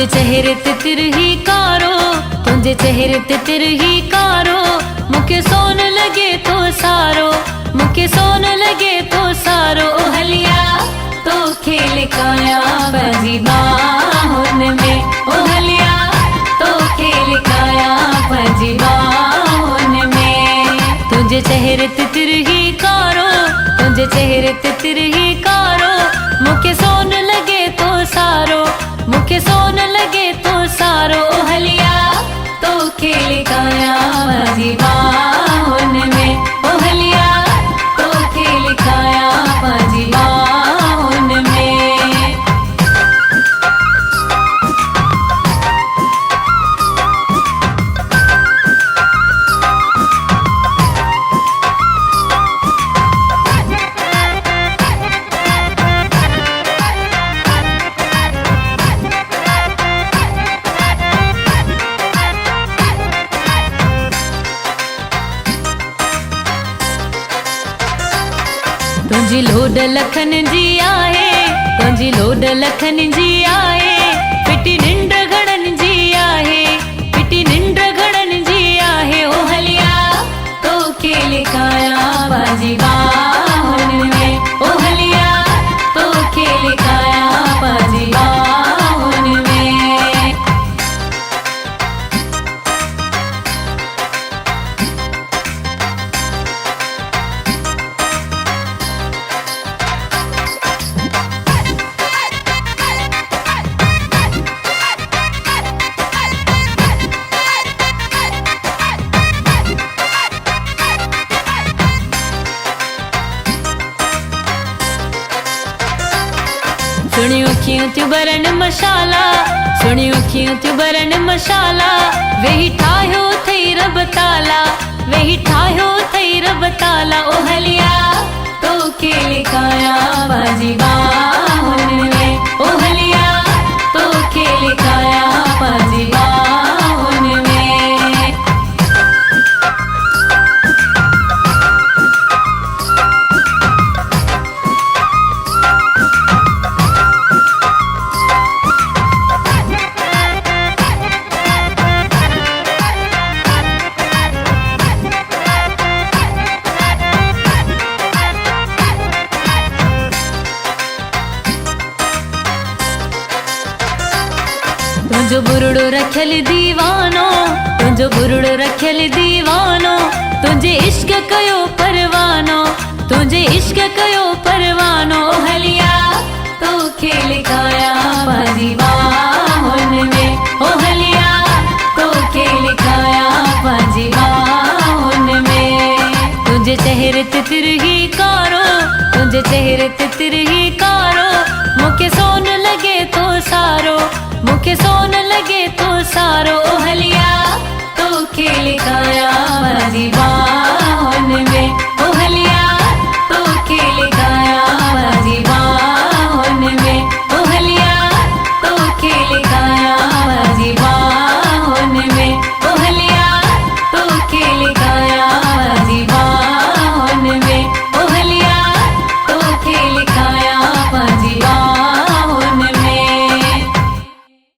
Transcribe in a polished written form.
तुझे चेहरे ते तिरही कारो, तुझे चेहरे ते तिरही कारो, मुखे सोन लगे तो सारो, मुखे सोन लगे तो सारो। ओ हलिया तो खेल काया बाजी बाहुन में, ओ हलिया तो खेल काया बाजी बाहुन में। तुझे चेहरे ते तिरही कारो, तुझे चेहरे ते तिरही कारो, मुखे सोन लगे तो सारो, मुखे सोन लगे तो सारो। ओ हलिया तो खेल काया बाजी बाहुन में, ओ हलिया तो खेल काया बाजी बाहुन में। तुझी लोड लखन जी आहे, तुझी लोड लखन जी आहे, पिटी निंड घड़न जी आहे, पिटी निंड घड़न जी आहे। ओ हलिया तो खेल काया बाजी बाहुन में, ओ हलिया तो खेल काया बाजी बाहुन में। सुनियो क्यों तू बरन मशाला, सुनियो क्यों तू बरन मशाला, वही ठायो थई रब ताला, वही ठायो थई रब ताला। ओ हलिया तो खेल काया बाजी बाहुन में, ओ हलिया तो खेल काया बाजी बाहुन में। तुझो बुरड़ो रखल दीवानो, तुझो बुरड़ो रखल दीवानो, तुझे इश्क कयो परवानो, तुझे इश्क कयो परवानो। ओ हलिया तो खेल काया बाजी बाहुन में, ओ हलिया तो खेल काया बाजी बाहुन में। तुझे चेहरे ते तिरही कारो, तुझे चेहरे ते तिरही कारो, मुखे सोन लगे तो सारो, मुखे सोन लगे तो सारो। ओ हलिया तो खेल का